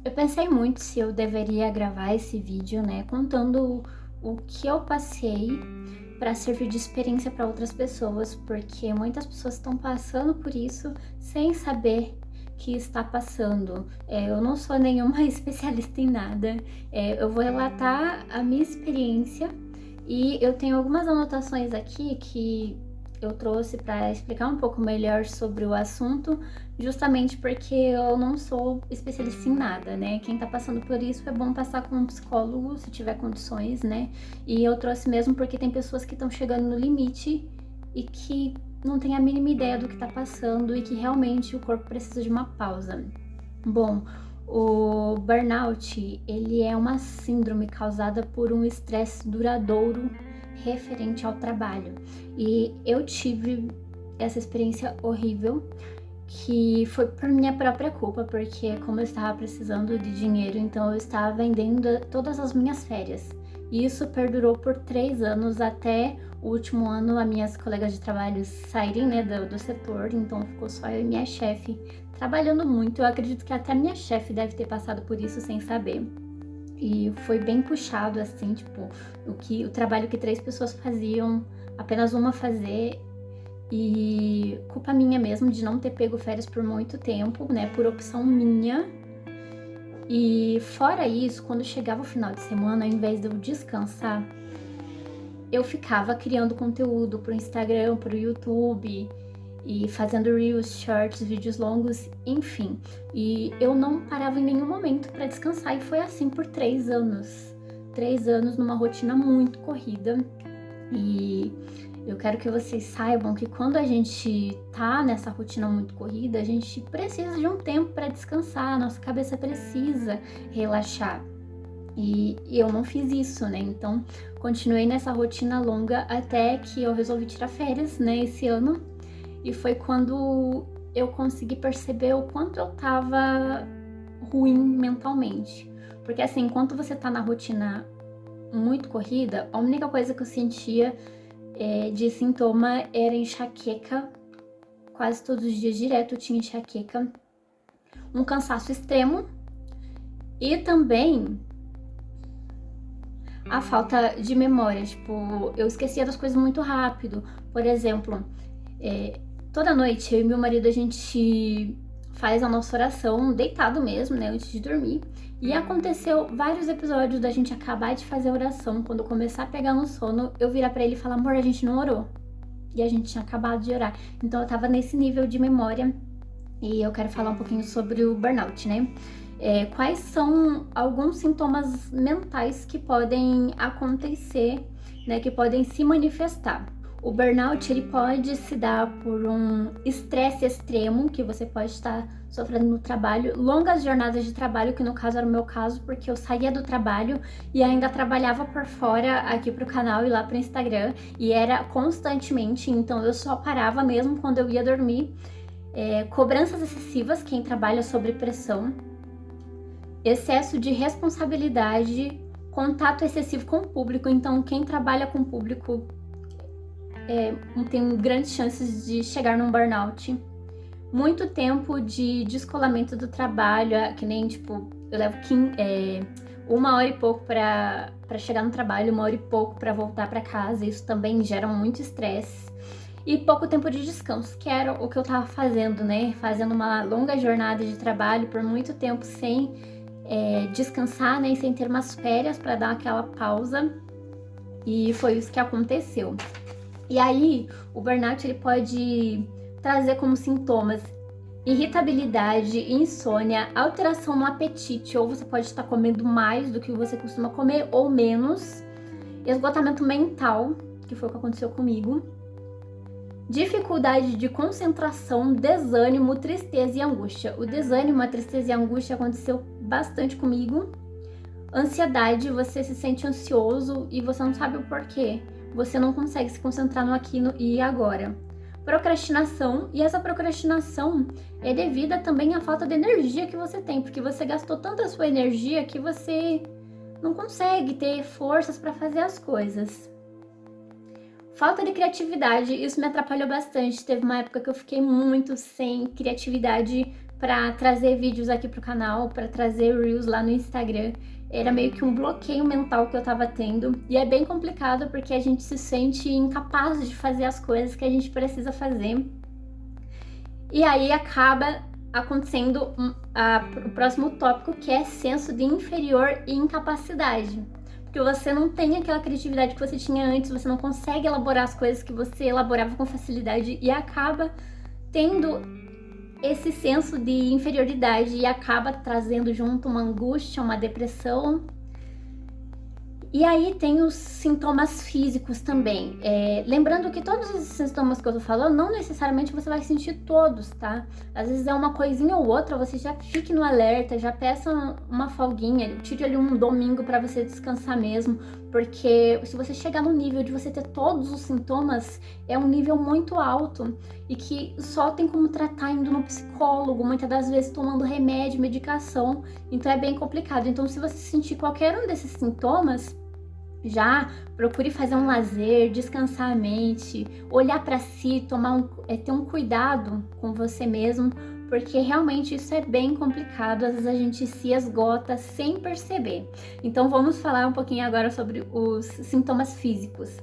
Eu pensei muito se eu deveria gravar esse vídeo, né, contando o que eu passei para servir de experiência para outras pessoas, porque muitas pessoas estão passando por isso sem saber que está passando. Eu não sou nenhuma especialista em nada. Eu vou relatar a minha experiência e eu tenho algumas anotações aqui que eu trouxe para explicar um pouco melhor sobre o assunto, justamente porque eu não sou especialista em nada, né? Quem tá passando por isso é bom passar com um psicólogo se tiver condições, né? E eu trouxe mesmo porque tem pessoas que estão chegando no limite e que não tem a mínima ideia do que tá passando e que realmente o corpo precisa de uma pausa. Bom, o burnout, ele é uma síndrome causada por um estresse duradouro referente ao trabalho. E eu tive essa experiência horrível, que foi por minha própria culpa, porque como eu estava precisando de dinheiro, então eu estava vendendo todas as minhas férias. E isso perdurou por 3 anos, até o último ano as minhas colegas de trabalho saírem, né, do setor, então ficou só eu e minha chefe trabalhando muito. Eu acredito que até minha chefe deve ter passado por isso sem saber. E foi bem puxado, assim, tipo, o trabalho que 3 pessoas faziam, apenas uma fazer, e culpa minha mesmo de não ter pego férias por muito tempo, né, por opção minha. E fora isso, quando chegava o final de semana, ao invés de eu descansar, eu ficava criando conteúdo pro Instagram, pro YouTube, e fazendo reels, shorts, vídeos longos, enfim. E eu não parava em nenhum momento para descansar, e foi assim por 3 anos. 3 anos numa rotina muito corrida. E eu quero que vocês saibam que quando a gente tá nessa rotina muito corrida, a gente precisa de um tempo para descansar, a nossa cabeça precisa relaxar. E eu não fiz isso, né? Então, continuei nessa rotina longa até que eu resolvi tirar férias, né, esse ano. E foi quando eu consegui perceber o quanto eu tava ruim mentalmente. Porque assim, enquanto você tá na rotina muito corrida, a única coisa que eu sentia de sintoma era enxaqueca. Quase todos os dias direto eu tinha enxaqueca. Um cansaço extremo. E também a falta de memória. Tipo, eu esquecia das coisas muito rápido. Por exemplo, toda noite eu e meu marido a gente faz a nossa oração deitado mesmo, né, antes de dormir. E aconteceu vários episódios da gente acabar de fazer a oração, quando começar a pegar no sono, eu virar pra ele e falar: amor, a gente não orou. E a gente tinha acabado de orar. Então eu tava nesse nível de memória. E eu quero falar um pouquinho sobre o burnout, né? Quais são alguns sintomas mentais que podem acontecer, né, que podem se manifestar? O burnout, ele pode se dar por um estresse extremo, que você pode estar sofrendo no trabalho, longas jornadas de trabalho, que no caso era o meu caso, porque eu saía do trabalho e ainda trabalhava por fora aqui pro canal e lá pro Instagram, e era constantemente, então eu só parava mesmo quando eu ia dormir. Cobranças excessivas, quem trabalha sob pressão, excesso de responsabilidade, contato excessivo com o público. Então, quem trabalha com o público tem grandes chances de chegar num burnout. Muito tempo de descolamento do trabalho, que nem, tipo, eu levo 1 hora e pouco para chegar no trabalho, 1 hora e pouco para voltar para casa. Isso também gera muito estresse. E pouco tempo de descanso, que era o que eu tava fazendo, né? Fazendo uma longa jornada de trabalho por muito tempo sem descansar, né? Sem ter umas férias para dar aquela pausa. E foi isso que aconteceu. E aí, o burnout, ele pode trazer como sintomas irritabilidade, insônia, alteração no apetite, ou você pode estar comendo mais do que você costuma comer ou menos, esgotamento mental, que foi o que aconteceu comigo, dificuldade de concentração, desânimo, tristeza e angústia. O desânimo, a tristeza e a angústia aconteceu bastante comigo. Ansiedade, você se sente ansioso e você não sabe o porquê. Você não consegue se concentrar no aqui e agora. Procrastinação, e essa procrastinação é devida também à falta de energia que você tem, porque você gastou tanta sua energia que você não consegue ter forças para fazer as coisas. Falta de criatividade, isso me atrapalhou bastante. Teve uma época que eu fiquei muito sem criatividade para trazer vídeos aqui pro canal, para trazer Reels lá no Instagram. Era meio que um bloqueio mental que eu tava tendo. E é bem complicado porque a gente se sente incapaz de fazer as coisas que a gente precisa fazer. E aí acaba acontecendo o próximo tópico, que é senso de inferior e incapacidade. Porque você não tem aquela criatividade que você tinha antes, você não consegue elaborar as coisas que você elaborava com facilidade e acaba tendo esse senso de inferioridade e acaba trazendo junto uma angústia, uma depressão. E aí tem os sintomas físicos também. Lembrando que todos esses sintomas que eu tô falando, não necessariamente você vai sentir todos, tá? Às vezes é uma coisinha ou outra, você já fique no alerta, já peça uma folguinha, tire ali um domingo pra você descansar mesmo, porque se você chegar no nível de você ter todos os sintomas, é um nível muito alto e que só tem como tratar indo no psicólogo, muitas das vezes tomando remédio, medicação, então é bem complicado. Então se você sentir qualquer um desses sintomas, já procure fazer um lazer, descansar a mente, olhar para si, ter um cuidado com você mesmo, porque realmente isso é bem complicado, às vezes a gente se esgota sem perceber. Então vamos falar um pouquinho agora sobre os sintomas físicos.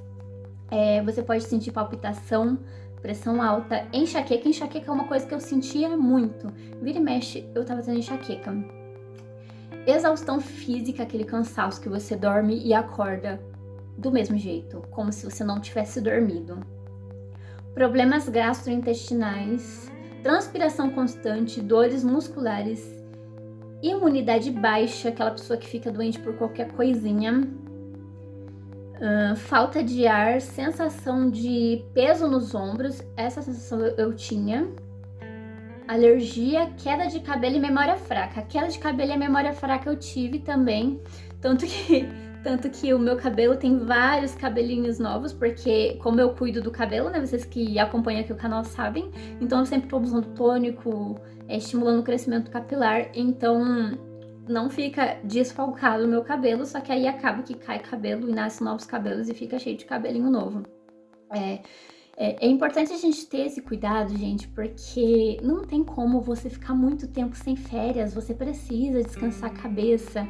Você pode sentir palpitação, pressão alta, enxaqueca. Enxaqueca é uma coisa que eu sentia muito. Vira e mexe, eu tava tendo enxaqueca. Exaustão física, aquele cansaço que você dorme e acorda do mesmo jeito, como se você não tivesse dormido. Problemas gastrointestinais, transpiração constante, dores musculares, imunidade baixa, aquela pessoa que fica doente por qualquer coisinha, falta de ar, sensação de peso nos ombros, essa sensação eu tinha. Alergia, queda de cabelo e memória fraca. A queda de cabelo e a memória fraca eu tive também, tanto que o meu cabelo tem vários cabelinhos novos, porque como eu cuido do cabelo, né, vocês que acompanham aqui o canal sabem, então eu sempre tô usando tônico, estimulando o crescimento capilar, então não fica desfalcado o meu cabelo, só que aí acaba que cai cabelo e nasce novos cabelos e fica cheio de cabelinho novo. É importante a gente ter esse cuidado, gente, porque não tem como você ficar muito tempo sem férias, você precisa descansar a cabeça,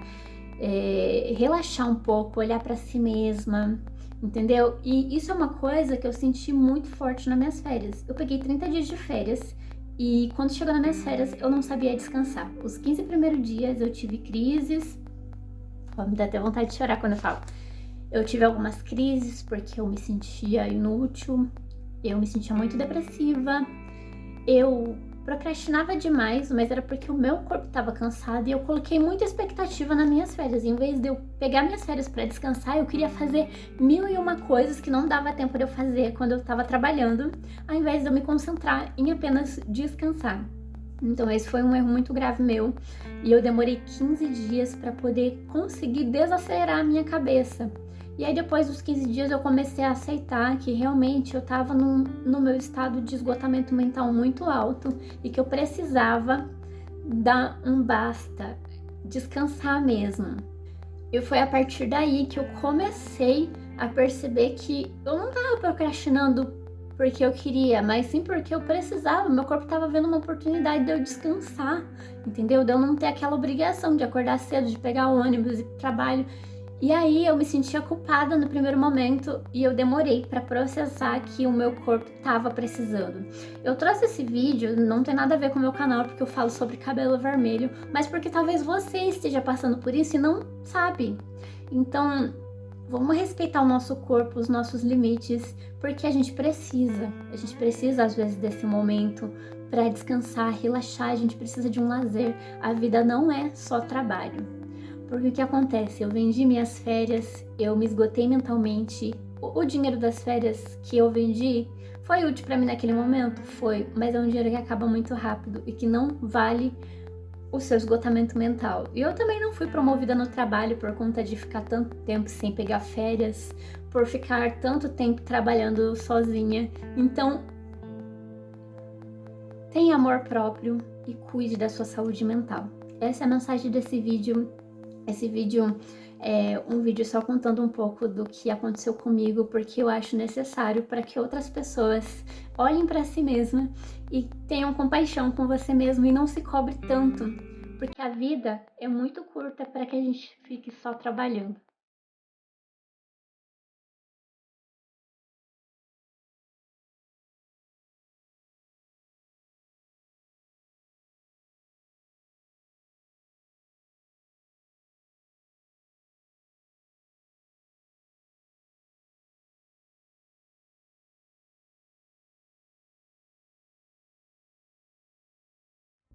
relaxar um pouco, olhar pra si mesma, entendeu? E isso é uma coisa que eu senti muito forte nas minhas férias. Eu peguei 30 dias de férias e quando chegou nas minhas férias eu não sabia descansar. Os 15 primeiros dias eu tive crises, me dá até vontade de chorar quando eu falo. Eu tive algumas crises porque eu me sentia inútil, eu me sentia muito depressiva, eu procrastinava demais, mas era porque o meu corpo estava cansado e eu coloquei muita expectativa nas minhas férias. Em vez de eu pegar minhas férias para descansar, eu queria fazer 1001 coisas que não dava tempo de eu fazer quando eu estava trabalhando, ao invés de eu me concentrar em apenas descansar. Então esse foi um erro muito grave meu e eu demorei 15 dias para poder conseguir desacelerar a minha cabeça. E aí depois dos 15 dias eu comecei a aceitar que realmente eu estava no meu estado de esgotamento mental muito alto e que eu precisava dar um basta, descansar mesmo. E foi a partir daí que eu comecei a perceber que eu não estava procrastinando porque eu queria, mas sim porque eu precisava, meu corpo estava vendo uma oportunidade de eu descansar, entendeu? De eu não ter aquela obrigação de acordar cedo, de pegar o ônibus e ir pro trabalho. E aí eu me sentia culpada no primeiro momento e eu demorei para processar que o meu corpo estava precisando. Eu trouxe esse vídeo, não tem nada a ver com o meu canal, porque eu falo sobre cabelo vermelho, mas porque talvez você esteja passando por isso e não sabe. Então, vamos respeitar o nosso corpo, os nossos limites, porque a gente precisa às vezes desse momento para descansar, relaxar, a gente precisa de um lazer. A vida não é só trabalho. Porque o que acontece? Eu vendi minhas férias, eu me esgotei mentalmente. O dinheiro das férias que eu vendi foi útil para mim naquele momento? Foi, mas é um dinheiro que acaba muito rápido e que não vale o seu esgotamento mental. E eu também não fui promovida no trabalho por conta de ficar tanto tempo sem pegar férias, por ficar tanto tempo trabalhando sozinha. Então, tenha amor próprio e cuide da sua saúde mental. Essa é a mensagem desse vídeo. Esse vídeo é um vídeo só contando um pouco do que aconteceu comigo, porque eu acho necessário para que outras pessoas olhem para si mesma e tenham compaixão com você mesmo e não se cobre tanto, porque a vida é muito curta para que a gente fique só trabalhando.